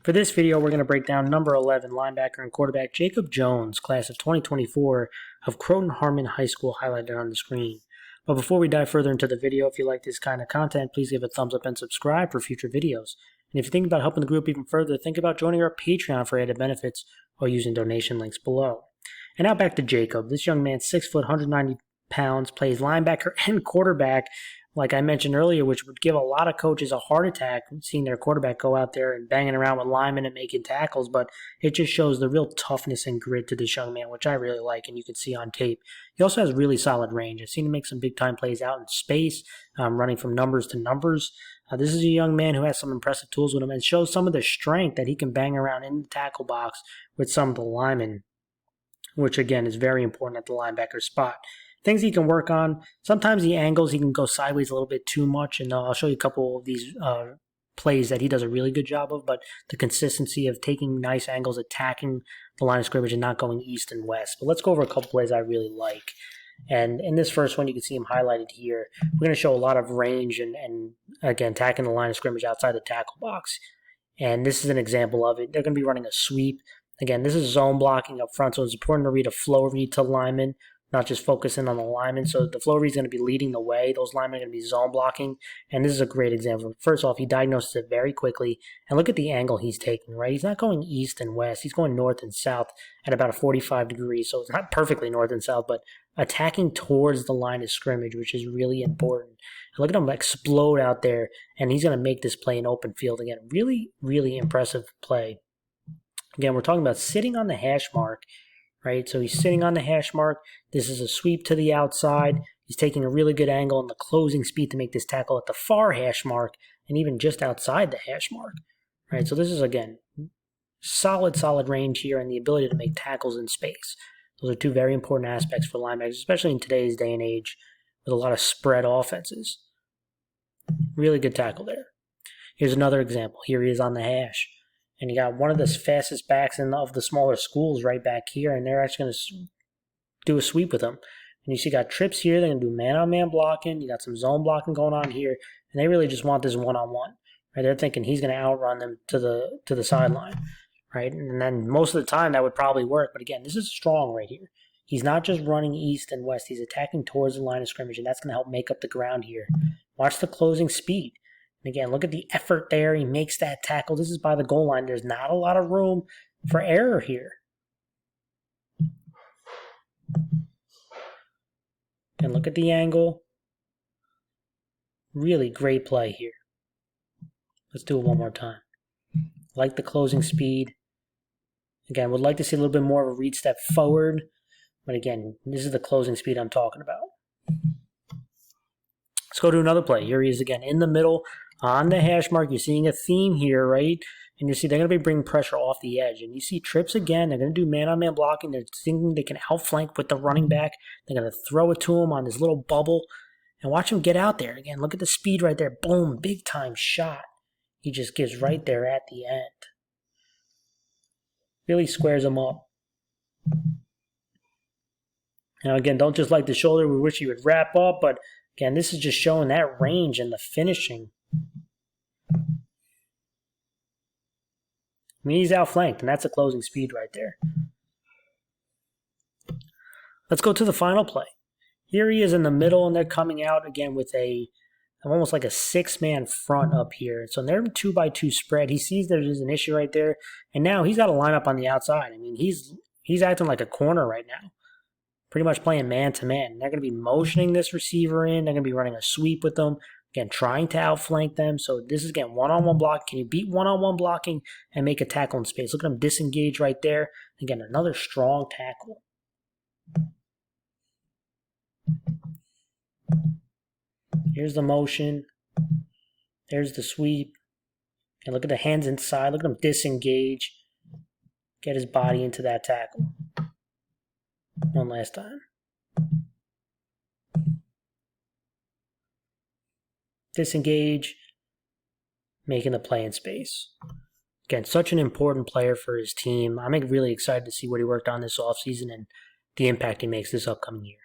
For this video, we're going to break down number 11 linebacker and quarterback Jacob Jones, class of 2024 of Croton-Harmon High School, highlighted on the screen. But before we dive further into the video, if you like this kind of content, please give a thumbs up and subscribe for future videos. And if you're thinking about helping the group even further, think about joining our Patreon for added benefits or using donation links below. And now back to Jacob. This young man, 6 foot, 190 pounds, plays linebacker and quarterback, like I mentioned earlier, which would give a lot of coaches a heart attack seeing their quarterback go out there and banging around with linemen and making tackles, but it just shows the real toughness and grit to this young man, which I really like, and you can see on tape. He also has really solid range. I've seen him make some big-time plays out in space, running from numbers to numbers. This is a young man who has some impressive tools with him and shows some of the strength that he can bang around in the tackle box with some of the linemen, which, again, is very important at the linebacker spot. Things he can work on. Sometimes the angles, he can go sideways a little bit too much, and I'll show you a couple of these plays that he does a really good job of, but the consistency of taking nice angles, attacking the line of scrimmage, and not going east and west. But let's go over a couple plays I really like. And in this first one, you can see him highlighted here. We're going to show a lot of range and again, attacking the line of scrimmage outside the tackle box. And this is an example of it. They're going to be running a sweep. Again, this is zone blocking up front, so it's important to read a flow read to linemen, not just focusing on the linemen. So the flow read is going to be leading the way. Those linemen are going to be zone blocking. And this is a great example. First off, he diagnoses it very quickly. And look at the angle he's taking, right? He's not going east and west. He's going north and south at about a 45 degrees. So it's not perfectly north and south, but attacking towards the line of scrimmage, which is really important. And look at him explode out there. And he's going to make this play in open field again. Really, really impressive play. Again, we're talking about sitting on the hash mark. Right, so he's sitting on the hash mark. This is a sweep to the outside. He's taking a really good angle and the closing speed to make this tackle at the far hash mark and even just outside the hash mark. Right, so this is, again, solid range here and the ability to make tackles in space. Those are two very important aspects for linebackers, especially in today's day and age with a lot of spread offenses. Really good tackle there. Here's another example. Here he is on the hash. And you got one of the fastest backs of the smaller schools right back here, and they're actually going to do a sweep with him. And you see, you got trips here. They're going to do man-on-man blocking. You got some zone blocking going on here, and they really just want this one-on-one. Right? They're thinking he's going to outrun them to the sideline, right? And then most of the time that would probably work. But again, this is strong right here. He's not just running east and west. He's attacking towards the line of scrimmage, and that's going to help make up the ground here. Watch the closing speed. Again, look at the effort there. He makes that tackle. This is by the goal line. There's not a lot of room for error here. And look at the angle. Really great play here. Let's do it one more time. Like the closing speed. Again, would like to see a little bit more of a read step forward. But again, this is the closing speed I'm talking about. Let's go to another play. Here he is again in the middle. On the hash mark, you're seeing a theme here, right? And you see they're going to be bringing pressure off the edge. And you see trips again. They're going to do man-on-man blocking. They're thinking they can outflank with the running back. They're going to throw it to him on this little bubble. And watch him get out there. Again, look at the speed right there. Boom, big-time shot. He just gives right there at the end. Really squares him up. Now, again, don't just like the shoulder. We wish he would wrap up. But, again, this is just showing that range and the finishing. I mean, he's outflanked, and that's a closing speed right there. Let's go to the final play. Here he is in the middle, and they're coming out again with almost like a 6-man front up here. So they're in 2-by-2 spread. He sees there's an issue right there, and now he's got to line up on the outside. I mean, he's acting like a corner right now, pretty much playing man-to-man. They're going to be motioning this receiver in. They're going to be running a sweep with them. Again, trying to outflank them. So this is, again, one-on-one block. Can you beat one-on-one blocking and make a tackle in space? Look at him disengage right there. Again, another strong tackle. Here's the motion. There's the sweep. And look at the hands inside. Look at him disengage. Get his body into that tackle. One last time. Disengage, making the play in space. Again, such an important player for his team. I'm really excited to see what he worked on this offseason and the impact he makes this upcoming year.